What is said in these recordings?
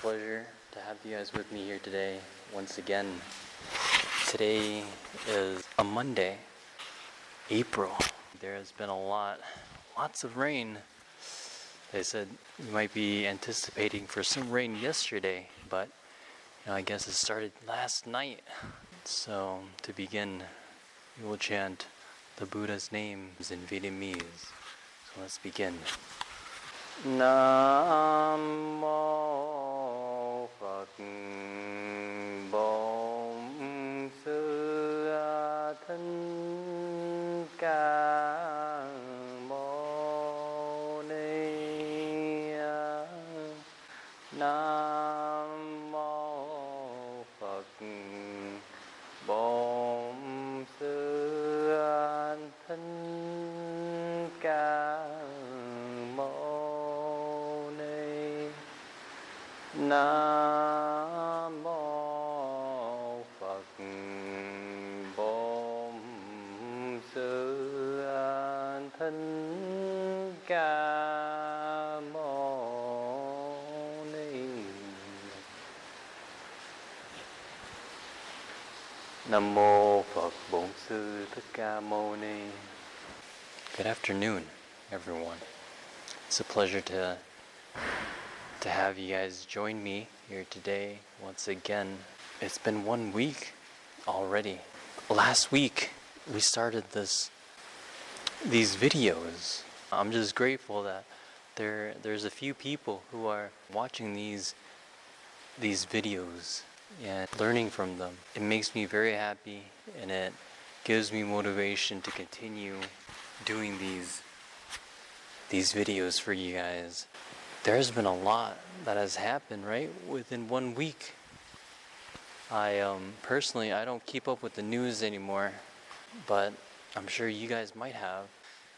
pleasure to have you guys with me here today once again. Today is a Monday, April. There has been lots of rain. They said we might be anticipating for some rain yesterday, but I guess it started last night. So to begin, we will chant the Buddha's names in Vietnamese. So let's begin. Nam mô Phật Bổn Sư Thích Ca Mâu Ni. Nam mô Phật Bổn Sư Thích Ca Nam mô Phật Bổn Sư Thích Ca Mâu Ni. Nam mô Phật Bổn Sư Thích Ca Mâu Ni. Good afternoon, everyone. It's a pleasure to have you guys join me here today once again. It's been 1 week already. Last week we started these videos. I'm just grateful that there's a few people who are watching these videos and learning from them. It makes me very happy and it gives me motivation to continue doing these videos for you guys. There's been a lot that has happened, right, within 1 week. I personally, I don't keep up with the news anymore, but I'm sure you guys might have.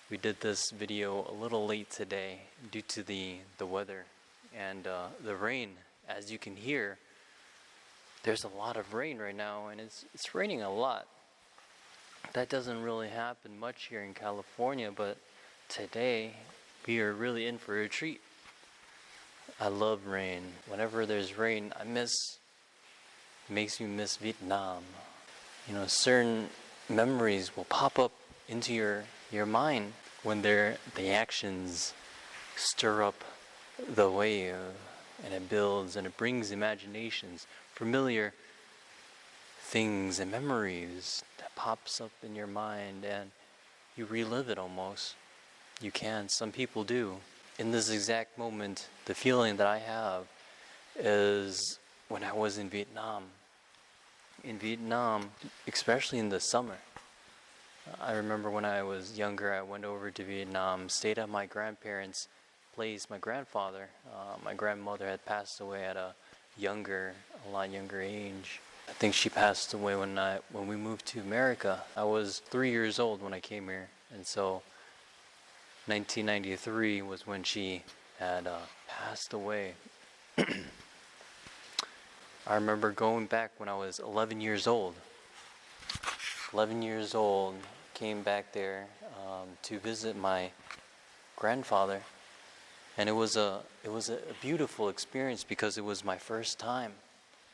We did this video a little late today due to the weather and the rain. As you can hear, there's a lot of rain right now, and it's raining a lot. That doesn't really happen much here in California, but today we are really in for a treat. I love rain. Whenever there's rain, makes me miss Vietnam. Certain memories will pop up into your mind when the actions stir up the wave, and it builds and it brings imaginations, familiar things and memories that pops up in your mind, and you relive it almost. You can. Some people do. In this exact moment, the feeling that I have is when I was in Vietnam. In Vietnam, especially in the summer. I remember when I was younger, I went over to Vietnam, stayed at my grandparents' place. My grandfather, my grandmother had passed away at a lot younger age. I think she passed away when we moved to America. I was 3 years old when I came here, and so 1993 was when she had passed away. I remember going back when I was 11 years old. 11 years old, came back there to visit my grandfather, and it was a beautiful experience because it was my first time.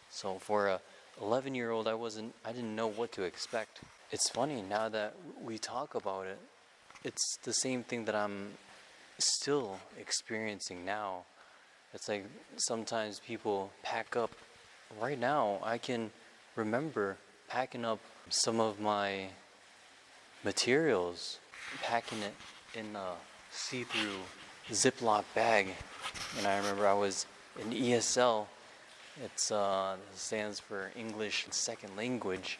So for a 11-year-old, I didn't know what to expect. It's funny now that we talk about it. It's the same thing that I'm still experiencing now. It's like sometimes people pack up. Right now, I can remember packing up some of my materials, packing it in a see-through Ziploc bag. And I remember I was in ESL. It stands for English Second Language.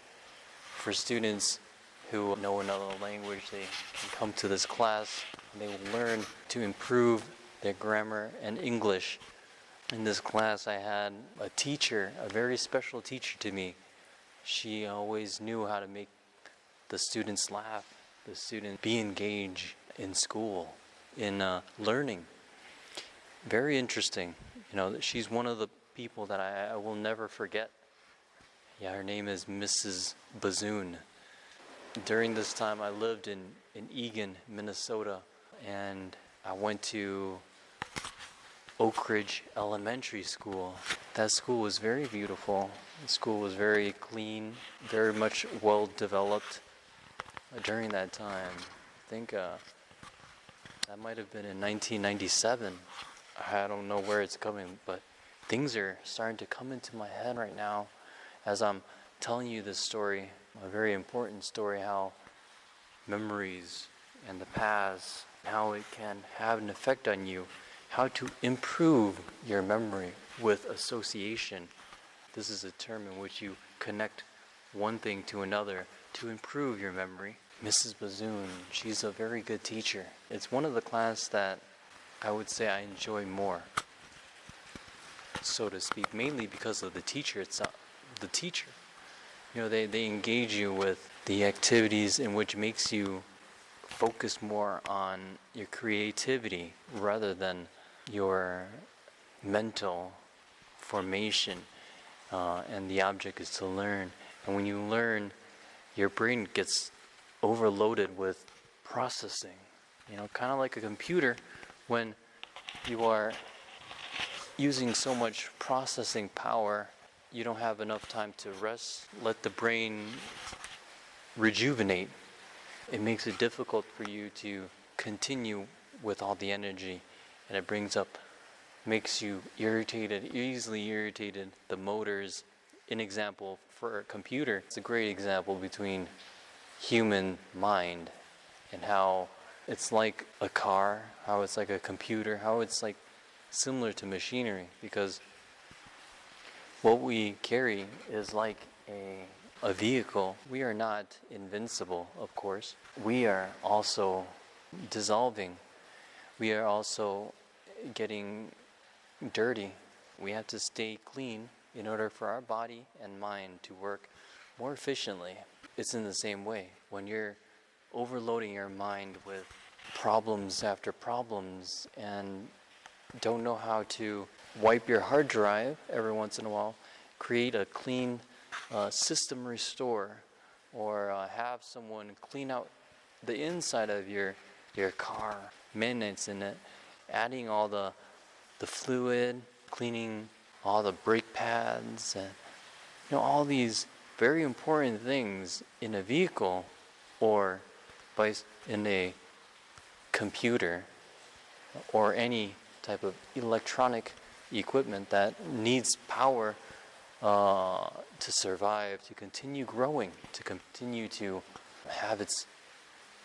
For students who know another language, they can come to this class and they will learn to improve their grammar and English. In this class, I had a teacher, a very special teacher to me. She always knew how to make the students laugh, the students be engaged in school, in learning. Very interesting. She's one of the people that I will never forget. Yeah, her name is Mrs. Bazoon. During this time, I lived in Eagan, Minnesota, and I went to Oak Ridge Elementary School. That school was very beautiful. The school was very clean, very much well developed during that time. I think that might have been in 1997. I don't know where it's coming, but things are starting to come into my head right now as I'm telling you this story, a very important story, how memories and the past, how it can have an effect on you, how to improve your memory with association. This is a term in which you connect one thing to another to improve your memory. Mrs. Bazoon, she's a very good teacher. It's one of the classes that I would say I enjoy more, so to speak, mainly because of the teacher itself. The teacher, they engage you with the activities in which makes you focus more on your creativity rather than your mental formation, and the object is to learn. And when you learn, your brain gets overloaded with processing, kind of like a computer. When you are using so much processing power, you don't have enough time to rest, let the brain rejuvenate. It makes it difficult for you to continue with all the energy, and it makes you irritated, easily irritated. The motors, an example for a computer, it's a great example between human mind and how it's like a car, how it's like a computer, how it's like similar to machinery, because what we carry is like a vehicle. We are not invincible, of course. We are also dissolving. We are also getting dirty. We have to stay clean in order for our body and mind to work more efficiently. It's in the same way. When you're overloading your mind with problems after problems and don't know how to wipe your hard drive every once in a while, create a clean system restore, or have someone clean out the inside of your car, maintenance in it, adding all the fluid, cleaning all the brake pads, and all these very important things in a vehicle or in a computer or any type of electronic equipment that needs power to survive, to continue growing, to continue to have its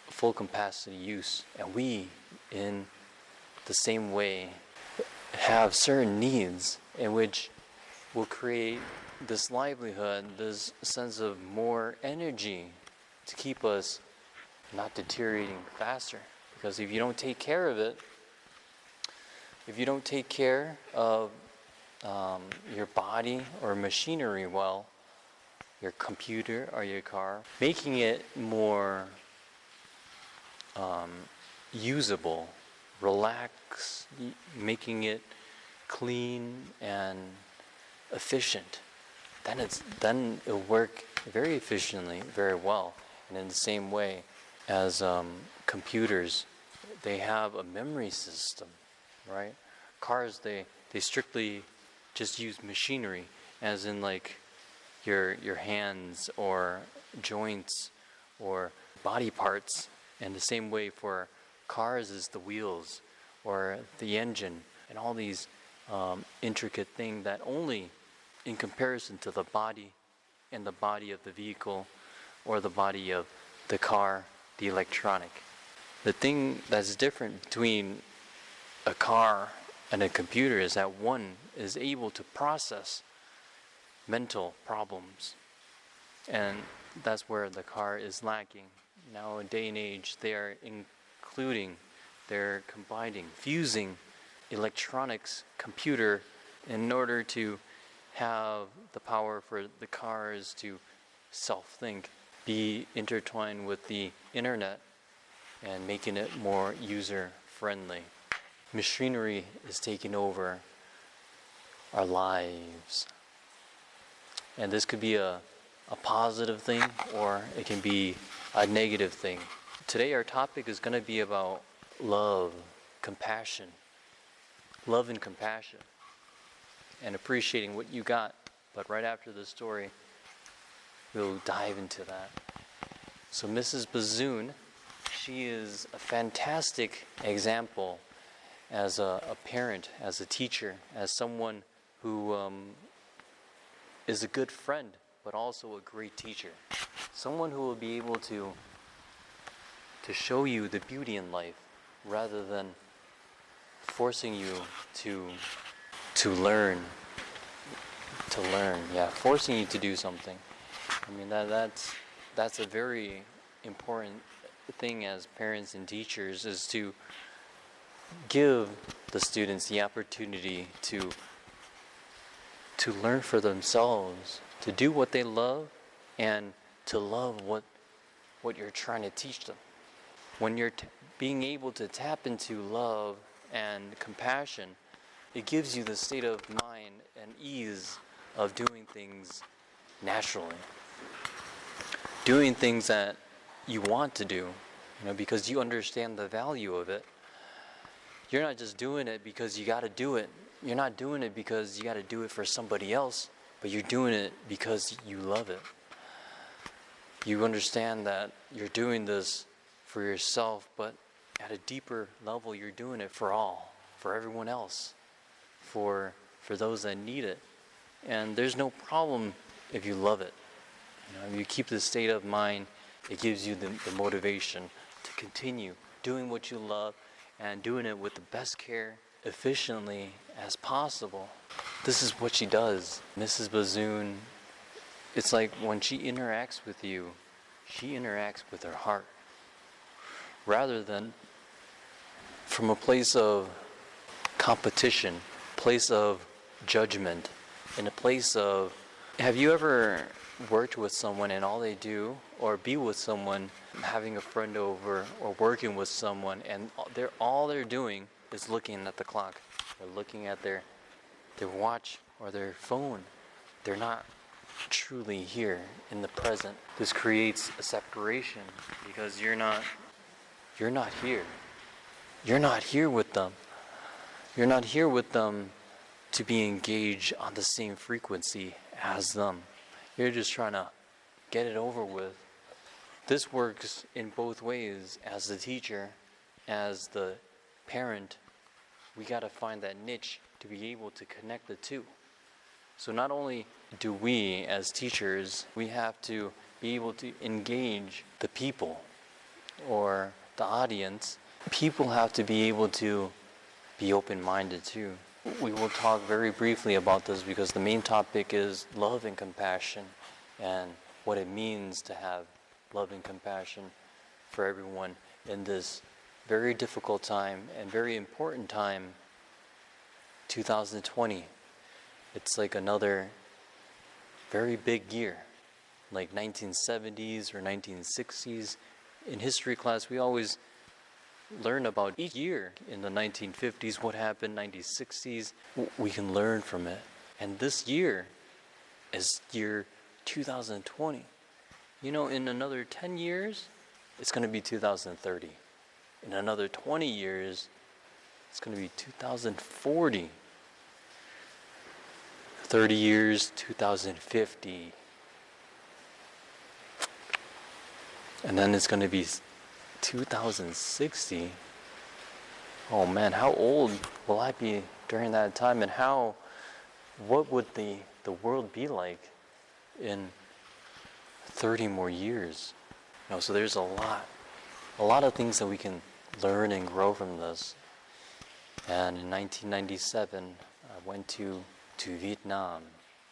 full capacity use. And we, in the same way, have certain needs in which will create this livelihood, this sense of more energy to keep us not deteriorating faster. Because if you don't take care of it, if you don't take care of your body or machinery well, your computer or your car, making it more usable, relax, making it clean and efficient, then it'll work very efficiently, very well. And in the same way as computers, they have a memory system, right? Cars, they strictly just use machinery, as in like your hands or joints or body parts. And the same way for cars is the wheels or the engine and all these intricate things that only in comparison to the body and the body of the vehicle or the body of the car, the electronic. The thing that's different between a car and a computer is that one is able to process mental problems, and that's where the car is lacking. Now, in day and age, they're combining, fusing electronics, computer, in order to have the power for the cars to self-think, be intertwined with the internet, and making it more user-friendly. Machinery is taking over our lives. And this could be a positive thing, or it can be a negative thing. Today our topic is going to be about love, compassion. love and compassion and appreciating what you got. But right after the story, we'll dive into that. So Mrs. Bazoon, she is a fantastic example as a parent, as a teacher, as someone who is a good friend, but also a great teacher. Someone who will be able to show you the beauty in life rather than forcing you to learn. Forcing you to do something. I mean, that's a very important thing as parents and teachers, is to give the students the opportunity to learn for themselves, to do what they love, and to love what you're trying to teach them. When you're being able to tap into love and compassion, it gives you the state of mind and ease of doing things naturally. Doing things that you want to do, because you understand the value of it. You're not just doing it because you got to do it. You're not doing it because you got to do it for somebody else, but you're doing it because you love it. You understand that you're doing this for yourself, but at a deeper level, you're doing it for all, for everyone else, for those that need it. And there's no problem if you love it. If you keep this state of mind, it gives you the motivation to continue doing what you love and doing it with the best care, efficiently as possible. This is what she does. Mrs. Bazoon, it's like when she interacts with you, she interacts with her heart, rather than from a place of competition, place of judgment, in a place of... Have you ever worked with someone and all they do, or be with someone, having a friend over, or working with someone, and all they're doing is looking at the clock, or looking at their watch or their phone? They're not truly here in the present. This creates a separation because you're not here. You're not here with them. You're not here with them to be engaged on the same frequency as them. You're just trying to get it over with. This works in both ways. As the teacher, as the parent, we got to find that niche to be able to connect the two. So not only do we, as teachers, we have to be able to engage the people or the audience. People have to be able to be open-minded too. We will talk very briefly about this because the main topic is love and compassion, and what it means to have love and compassion for everyone in this very difficult time and very important time, 2020. It's like another very big year, like 1970s or 1960s. In history class, we always learn about each year. In the 1950s, what happened, 1960s, we can learn from it. And this year is year 2020. In another 10 years, it's going to be 2030. In another 20 years, it's going to be 2040. 30 years, 2050. And then it's going to be 2060. Oh man, how old will I be during that time? And what would the world be like in 30 more years? So there's a lot of things that we can learn and grow from this. And in 1997, I went to Vietnam.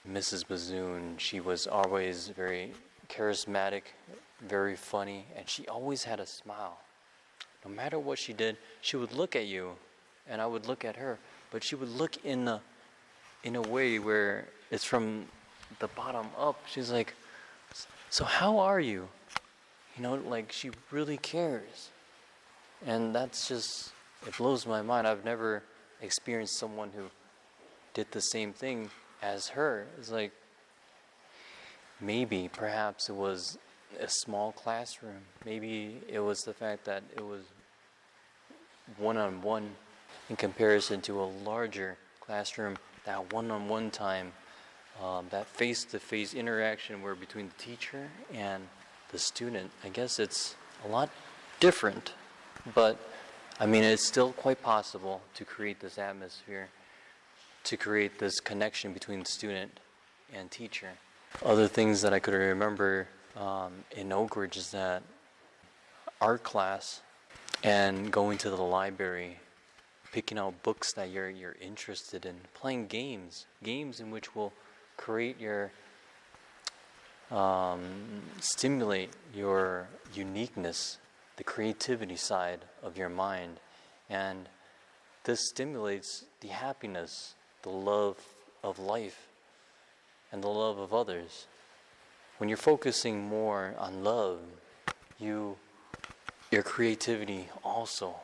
Mrs. Bazoon, she was always very charismatic, very funny, and she always had a smile. No matter what she did, she would look at you, and I would look at her, but she would look in a way where it's from the bottom up. She's like, "So how are you?" Like she really cares. And that's just, it blows my mind. I've never experienced someone who did the same thing as her. It's like, perhaps it was a small classroom. Maybe it was the fact that it was one-on-one in comparison to a larger classroom, that one-on-one time, that face-to-face interaction where between the teacher and the student. I guess it's a lot different, but I mean, it's still quite possible to create this atmosphere, to create this connection between student and teacher. Other things that I could remember in Oak Ridge is that art class and going to the library, picking out books that you're interested in, playing games in which will create your, stimulate your uniqueness, the creativity side of your mind. And this stimulates the happiness, the love of life, and the love of others. When you're focusing more on love, your creativity also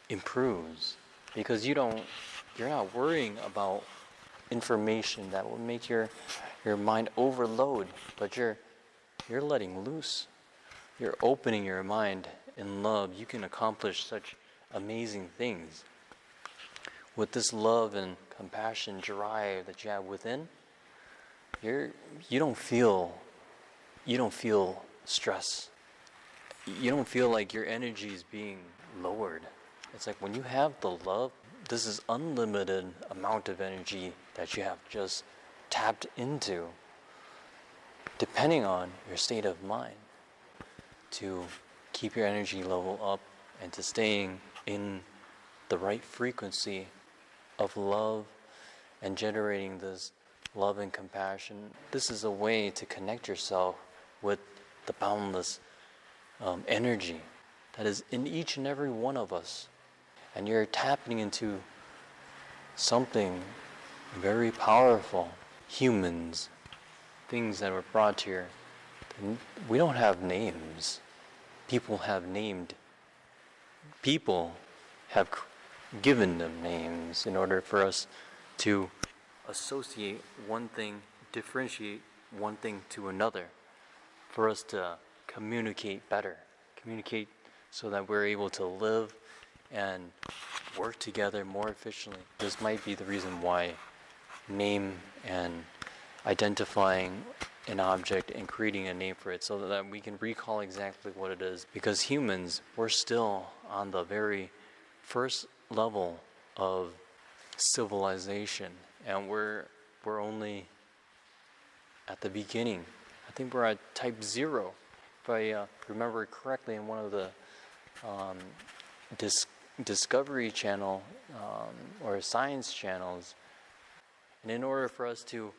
improves, because you're not worrying about information that will make your mind overload, but you're letting loose. You're opening your mind in love. You can accomplish such amazing things. With this love and compassion drive that you have within, you don't feel stress. You don't feel like your energy is being lowered. It's like when you have the love, this is unlimited amount of energy that you have just tapped into, depending on your state of mind, to keep your energy level up and to staying in the right frequency of love and generating this love and compassion. This is a way to connect yourself with the boundless energy that is in each and every one of us. And you're tapping into something very powerful. Humans, things that were brought here, we don't have names. People have named. People have given them names in order for us to associate one thing, differentiate one thing to another, for us to communicate better, communicate so that we're able to live and work together more efficiently. This might be the reason why name and identifying an object and creating a name for it, so that we can recall exactly what it is. Because humans, we're still on the very first level of civilization, and we're only at the beginning. I think we're at type 0, if I remember correctly, in one of the Discovery Channel or science channels. And in order for us to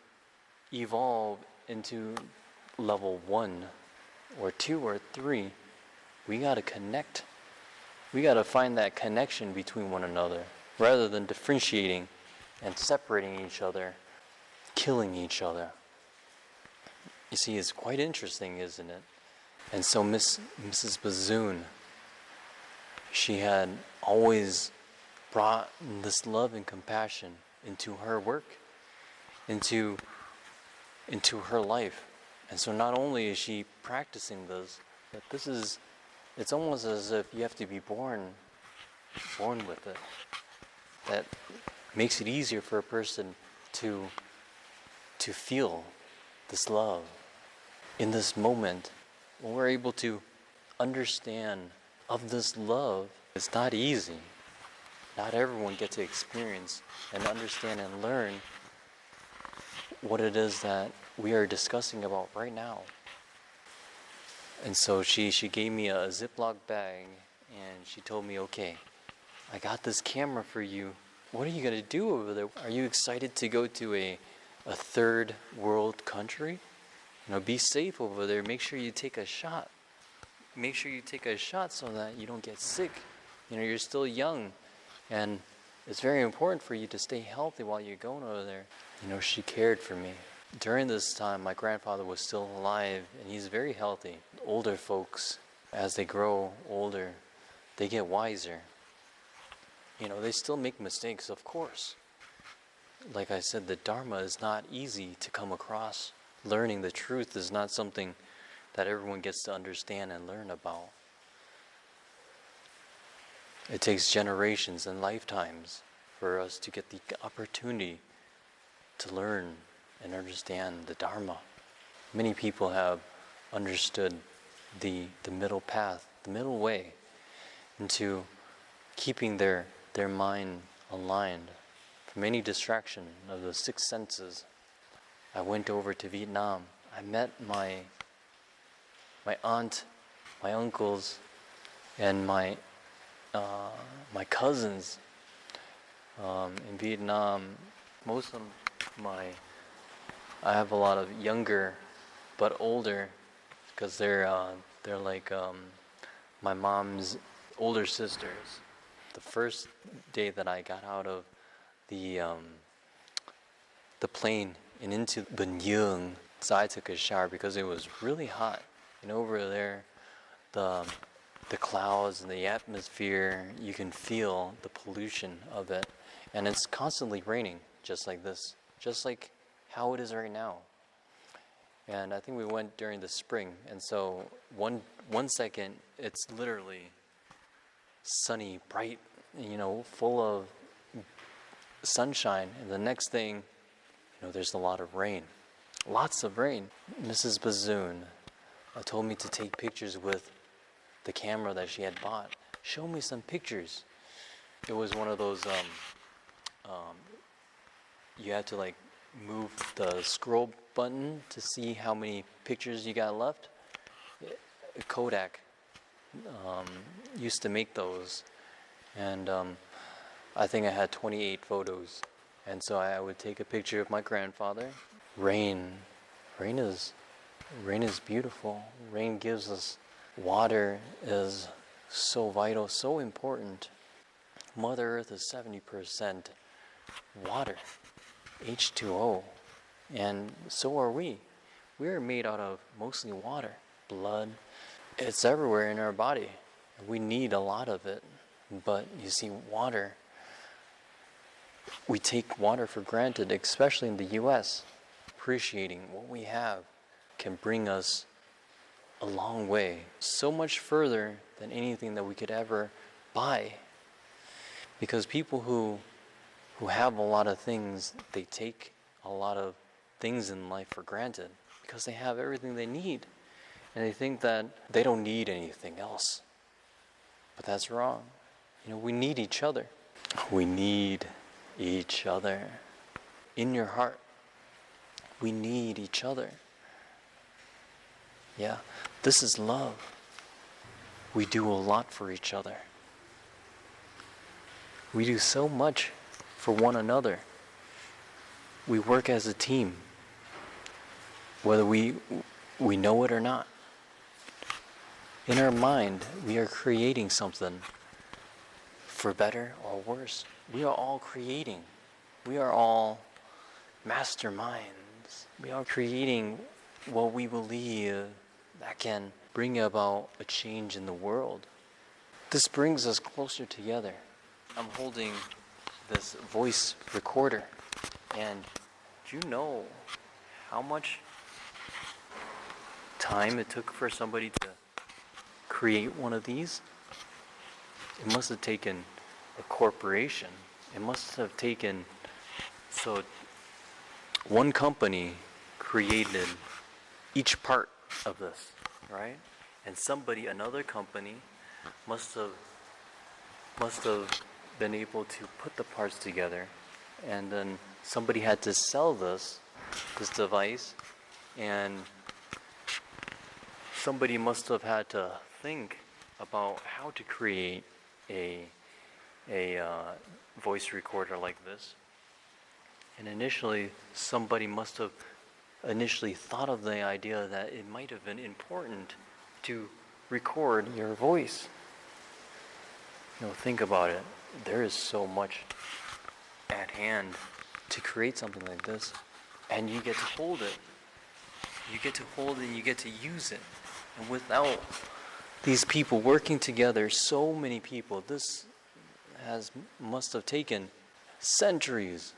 evolve into level 1 or 2 or 3, we got to connect. We got to find that connection between one another, rather than differentiating and separating each other, killing each other. You see, it's quite interesting, isn't it? And so Mrs. Bazoon, she had always brought this love and compassion into her work, into her life. And so not only is she practicing this, but it's almost as if you have to be born with it. That makes it easier for a person to feel this love. In this moment, when we're able to understand of this love, it's not easy. Not everyone gets to experience and understand and learn what it is that we are discussing about right now. And so she gave me a Ziploc bag, and she told me, okay, I got this camera for you. What are you going to do over there? Are you excited to go to a third world country? Be safe over there. Make sure you take a shot. Make sure you take a shot so that you don't get sick. You're still young, and it's very important for you to stay healthy while you're going over there. She cared for me. During this time, my grandfather was still alive, and he's very healthy. Older folks, as they grow older, they get wiser. They still make mistakes, of course. Like I said, the Dharma is not easy to come across. Learning the truth is not something that everyone gets to understand and learn about. It takes generations and lifetimes for us to get the opportunity to learn and understand the Dharma. Many people have understood the middle path, the middle way, into keeping their mind aligned from any distraction of the six senses. I went over to Vietnam. I met my aunt, my uncles, and my cousins in Vietnam. Most of I have a lot of younger but older, because they're like my mom's older sisters. The first day that I got out of the plane and into Bình Dương, so I took a shower because it was really hot. And over there, the clouds and the atmosphere, you can feel the pollution of it. And it's constantly raining, just like this, just like how it is right now. And I think we went during the spring, and so one second it's literally sunny, bright, full of sunshine, and the next thing, there's a lot of rain, lots of rain. Mrs. Bazoon told me to take pictures with the camera that she had bought. Show me some pictures. It was one of those you had to like move the scroll button to see how many pictures you got left. Kodak used to make those, and I think I had 28 photos. And so I would take a picture of my grandfather. Rain is beautiful. Rain gives us water, is so vital, so important. Mother Earth is 70% water, H2O, and so are we. We are made out of mostly water, blood. It's everywhere in our body. We need a lot of it, but you see, water, we take water for granted, especially in the U.S. Appreciating what we have can bring us a long way, so much further than anything that we could ever buy. Because people who have a lot of things, they take a lot of things in life for granted because they have everything they need, and they think that they don't need anything else. But that's wrong. We need each other. We need each other. In your heart, we need each other. Yeah, this is love. We do a lot for each other. We do so much for one another. We work as a team, whether we know it or not. In our mind, we are creating something, for better or worse. We are all creating. We are all masterminds. We are creating what we believe that can bring about a change in the world. This brings us closer together. I'm holding this voice recorder, and do you know how much time it took for somebody to create one of these? It must have taken a corporation. It must have taken, so one company created each part of this, right? And another company must have been able to put the parts together, and then somebody had to sell this device, and somebody must have had to think about how to create a voice recorder like this. And initially, somebody must have thought of the idea that it might have been important to record your voice. Think about it. There is so much at hand to create something like this, and you get to hold it. You get to hold it, and you get to use it. And without these people working together, so many people, this must have taken centuries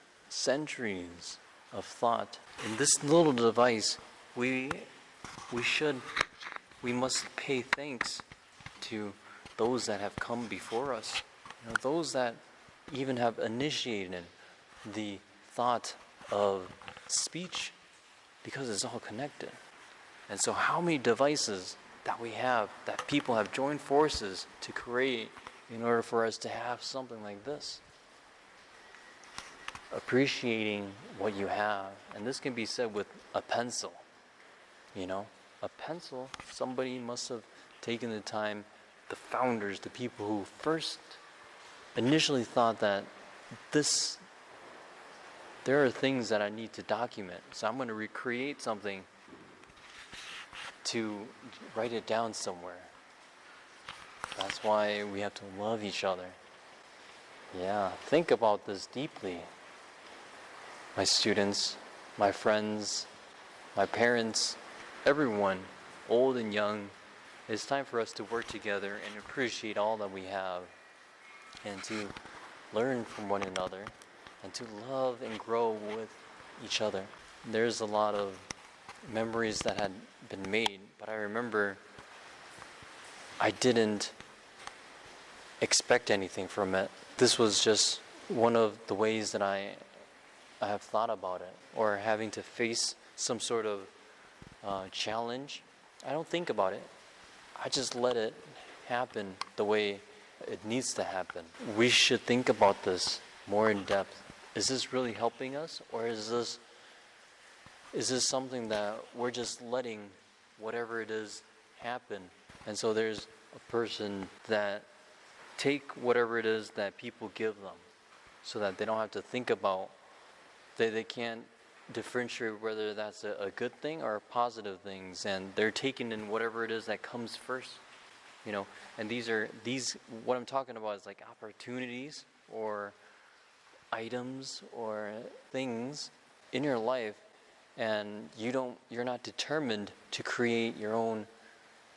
of thought. In this little device, we must pay thanks to those that have come before us. Those that even have initiated the thought of speech, because it's all connected. And so how many devices that we have, that people have joined forces to create in order for us to have something like this? Appreciating what you have. And this can be said with a pencil. A pencil, somebody must have taken the time, the founders, the people who first initially thought that there are things that I need to document. So I'm going to recreate something to write it down somewhere. That's why we have to love each other. Yeah, think about this deeply. My students, my friends, my parents, everyone, old and young, it's time for us to work together and appreciate all that we have, and to learn from one another, and to love and grow with each other. There's a lot of memories that had been made, but I remember I didn't expect anything from it. This was just one of the ways that I have thought about it, or having to face some sort of challenge. I don't think about it. I just let it happen the way it needs to happen. We should think about this more in depth. Is this really helping us, or is this something that we're just letting whatever it is happen? And so there's a person that take whatever it is that people give them, so that they don't have to think about, they can't differentiate whether that's a good thing or positive things, and they're taking in whatever it is that comes first. And these what I'm talking about is like opportunities or items or things in your life, and you're not determined to create your own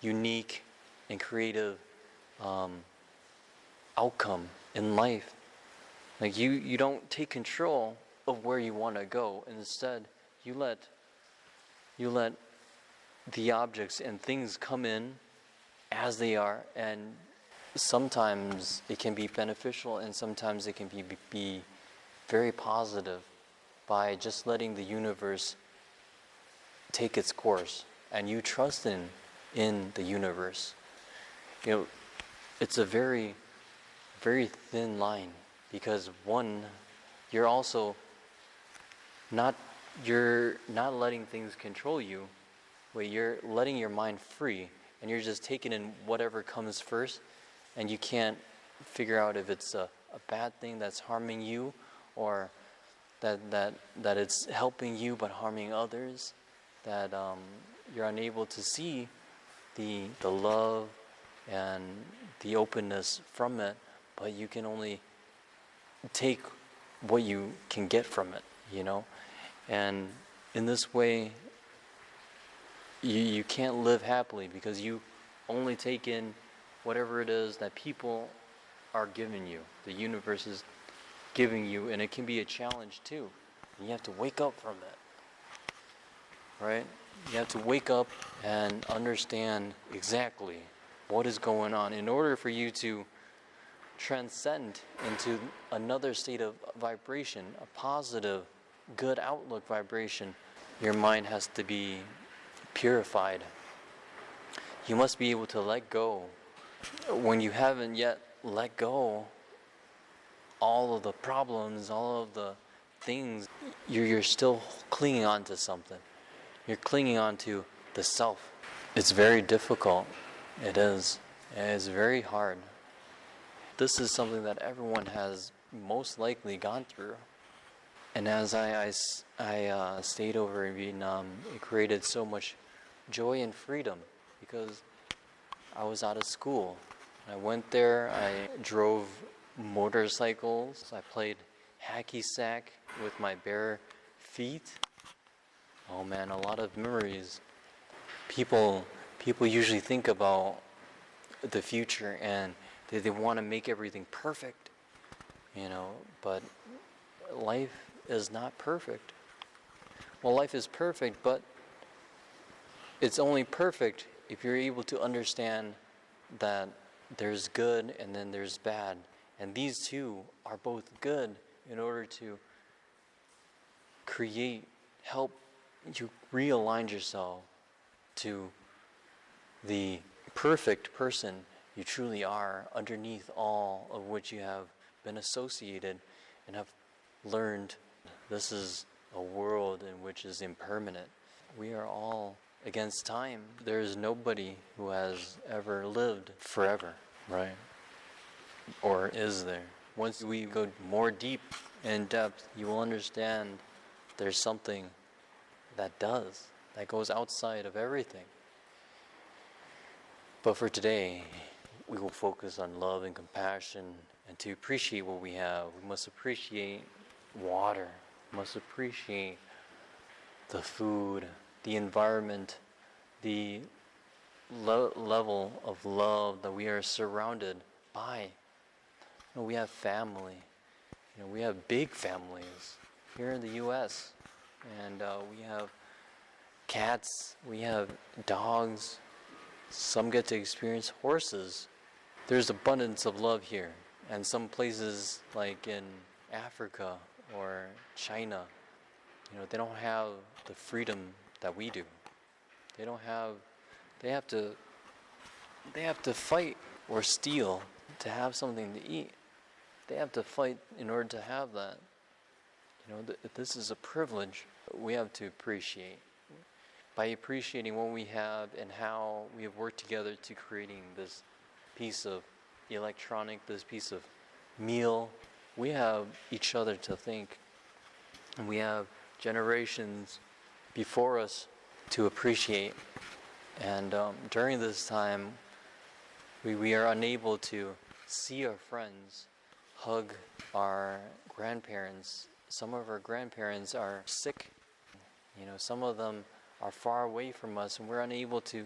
unique and creative outcome in life. Like you don't take control of where you want to go, and instead you let the objects and things come in as they are, and sometimes it can be beneficial and sometimes it can be very positive, by just letting the universe take its course and you trust in the universe. It's a very, very thin line, because one, you're not letting things control you, but you're letting your mind free, and you're just taking in whatever comes first, and you can't figure out if it's a bad thing that's harming you, or that it's helping you but harming others, that you're unable to see the love and the openness from it, but you can only take what you can get from it, And in this way, you can't live happily, because you only take in whatever it is that people are giving you, the universe is giving you, and it can be a challenge too. And you have to wake up from it, right? You have to wake up and understand exactly what is going on in order for you to transcend into another state of vibration, a positive, good outlook vibration. Your mind has to be purified. You must be able to let go. When you haven't yet let go all of the problems, all of the things, you're still clinging on to something. You're clinging on to the self. It's very difficult. It is. It's very hard. This is something that everyone has most likely gone through. And as I stayed over in Vietnam, it created so much joy and freedom, because I was out of school. I went there, I drove motorcycles, I played hacky sack with my bare feet. Oh man, a lot of memories. People usually think about the future and they want to make everything perfect, but life is not perfect. Well, life is perfect, but it's only perfect if you're able to understand that there's good and then there's bad, And these two are both good in order to help you realign yourself to the perfect person you truly are, underneath all of which you have been associated and have learned. This is a world in which is impermanent. We are all against time. There is nobody who has ever lived forever, right? Or is there? Once we go more deep in depth, you will understand there's something that goes outside of everything. But for today, we will focus on love and compassion, and to appreciate what we have, we must appreciate water, we must appreciate the food, the environment, the level of love that we are surrounded by. We have family. We have big families here in the U.S. And we have cats, we have dogs. Some get to experience horses. There's abundance of love here. And some places like in Africa or China, they don't have the freedom that we do. They have to fight or steal to have something to eat. They have to fight in order to have that. This is a privilege we have to appreciate. By appreciating what we have and how we have worked together to creating this piece of electronic, this piece of meal, we have each other to thank. And we have generations before us to appreciate. And during this time, we are unable to see our friends, hug our grandparents. Some of our grandparents are sick. Some of them are far away from us, and we're unable to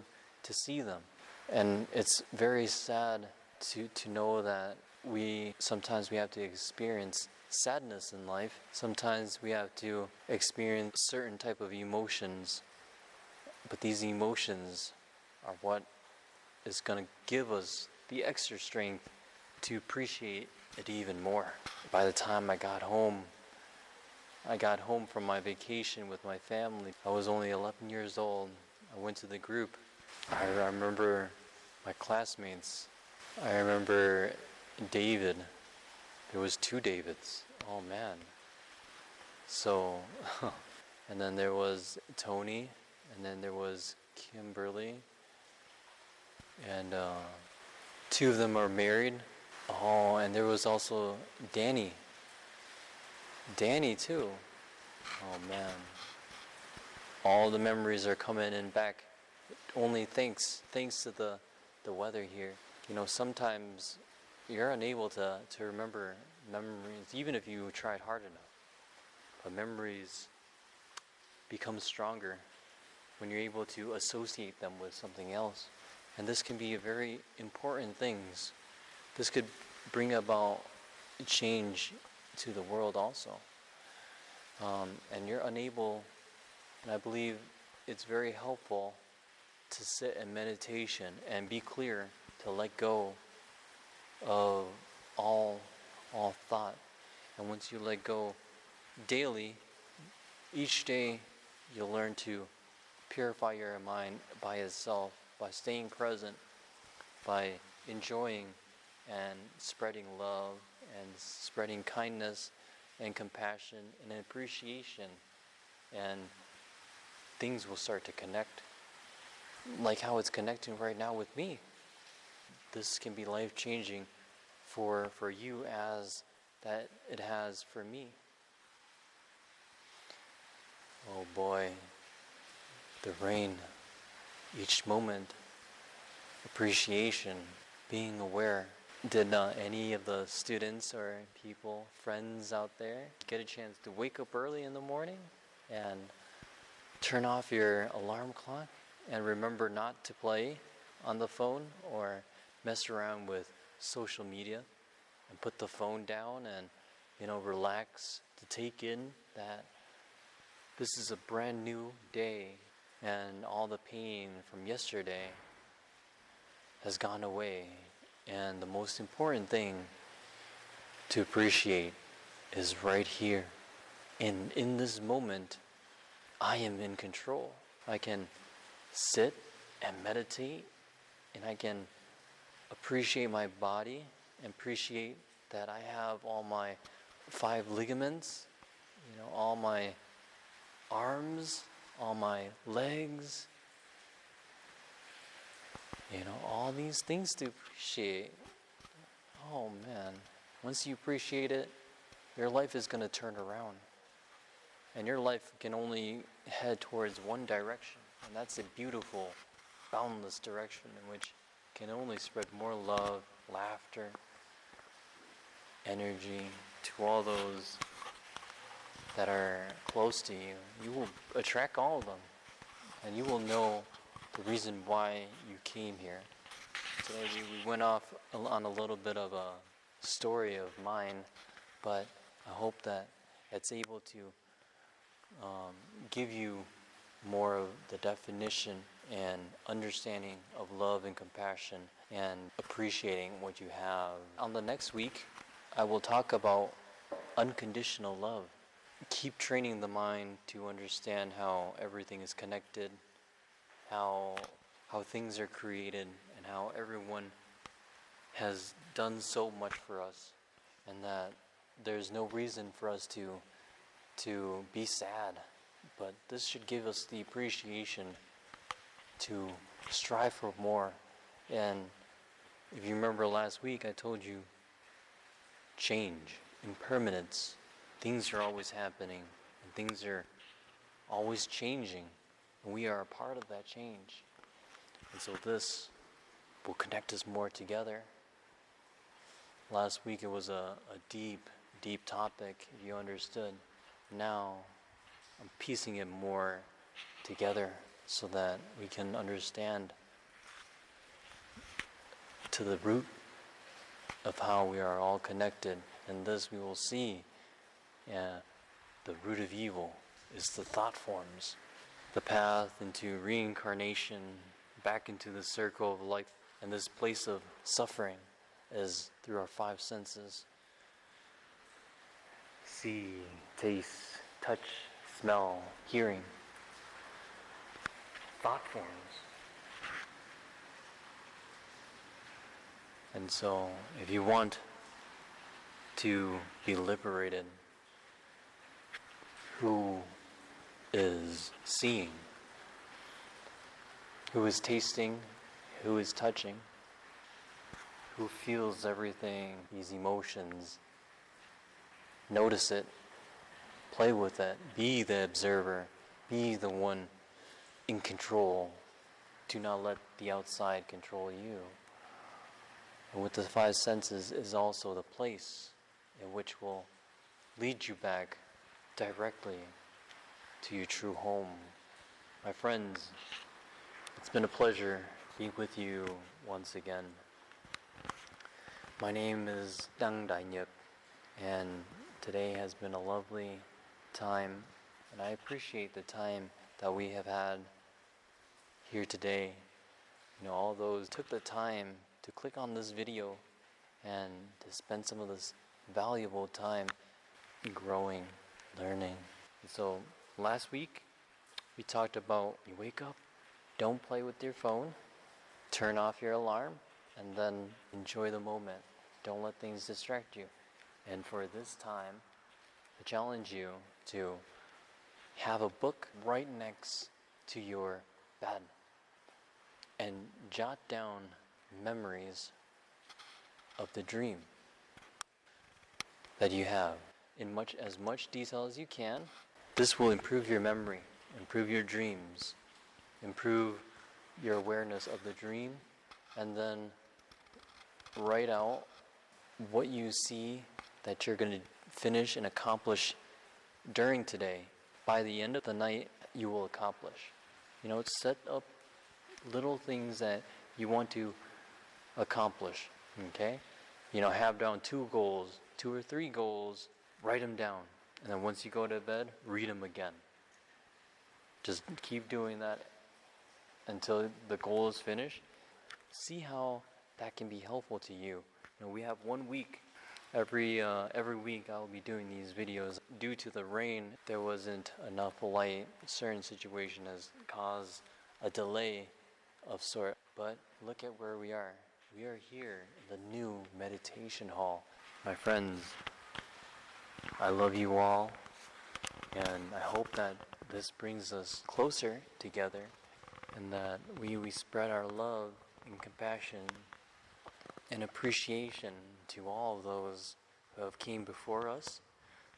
see them. And it's very sad to know that sometimes we have to experience sadness in life. Sometimes we have to experience certain type of emotions. But these emotions are what is going to give us the extra strength to appreciate it even more. By the time I got home from my vacation with my family, I was only 11 years old. I went to the group. I remember my classmates. I remember David. There was 2 Davids. Oh man. So, and then there was Tony, and then there was Kimberly, and 2 of them are married. Oh, and there was also Danny. Danny too. Oh man. All the memories are coming in back. Only thanks to the weather here. Sometimes you're unable to remember memories, even if you tried hard enough. But memories become stronger when you're able to associate them with something else. And this can be a very important things. This could bring about change to the world also. And you're unable, and I believe it's very helpful to sit in meditation and be clear, to let go of all thought. And once you let go daily, each day you'll learn to purify your mind by itself, by staying present, by enjoying and spreading love and spreading kindness and compassion and appreciation, and things will start to connect, like how it's connecting right now with me. This can be life-changing for you as that it has for me. Oh boy, the rain, each moment, appreciation, being aware. Did any of the students or people, friends out there, get a chance to wake up early in the morning and turn off your alarm clock and remember not to play on the phone or mess around with social media, and put the phone down and relax, to take in that this is a brand new day and all the pain from yesterday has gone away. And the most important thing to appreciate is right here. And in this moment, I am in control. I can sit and meditate, and I can appreciate my body, and appreciate that I have all my 5 ligaments, all my arms, all my legs, all these things to appreciate. Oh man, once you appreciate it, your life is going to turn around. And your life can only head towards one direction. And that's a beautiful, boundless direction in which can only spread more love, laughter, energy to all those that are close to you. You will attract all of them. And you will know the reason why you came here. Today we went off on a little bit of a story of mine, but I hope that it's able to give you more of the definition and understanding of love and compassion and appreciating what you have. On the next week, I will talk about unconditional love. Keep training the mind to understand how everything is connected, how things are created, and how everyone has done so much for us, and that there's no reason for us to be sad, but this should give us the appreciation to strive for more. And if you remember last week, I told you change, impermanence. Things are always happening, and things are always changing, and we are a part of that change. And so this will connect us more together. Last week it was a deep topic, if you understood. Now I'm piecing it more together so that we can understand to the root of how we are all connected. And this we will see, the root of evil is the thought forms. The path into reincarnation, back into the circle of life, and this place of suffering is through our 5 senses. See, taste, touch, smell, hearing. Thought forms. And so, if you want to be liberated, who is seeing? Who is tasting? Who is touching? Who feels everything, these emotions? Notice it, play with it, be the observer, be the one in control. Do not let the outside control you. And with the 5 senses is also the place in which will lead you back directly to your true home. My friends, it's been a pleasure being with you once again. My name is Dang Dai Nhut, and today has been a lovely time, and I appreciate the time that we have had here today. All those took the time to click on this video and to spend some of this valuable time growing, learning. And so last week we talked about you wake up, don't play with your phone, turn off your alarm, and then enjoy the moment. Don't let things distract you. And for this time, I challenge you to have a book right next to your bed and jot down memories of the dream that you have in as much detail as you can. This will improve your memory, improve your dreams, improve your awareness of the dream, and then write out what you see that you're going to finish and accomplish during today. By the end of the night, you will accomplish. Set up little things that you want to accomplish, okay? Have down 2 goals, 2 or 3 goals, write them down. And then once you go to bed, read them again. Just keep doing that until the goal is finished. See how that can be helpful to you. We have 1 week Every week I'll be doing these videos. Due to the rain, there wasn't enough light. A certain situation has caused a delay of sort. But look at where we are. We are here in the new meditation hall. My friends, I love you all, and I hope that this brings us closer together, and that we spread our love and compassion and appreciation to all those who have came before us,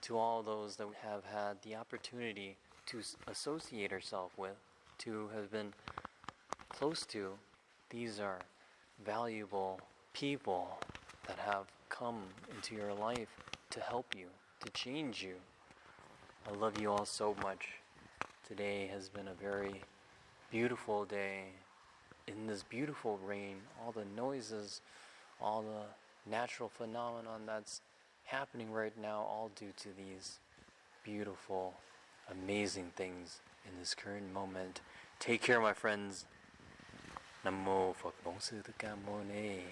to all those that have had the opportunity to associate ourselves with, to have been close to. These are valuable people that have come into your life to help you, to change you. I love you all so much. Today has been a very beautiful day. In this beautiful rain, all the noises, all the natural phenomenon that's happening right now, all due to these beautiful, amazing things in this current moment. Take care, my friends. Nam mô Phật Bổn Sư Thích Ca Mâu Ni.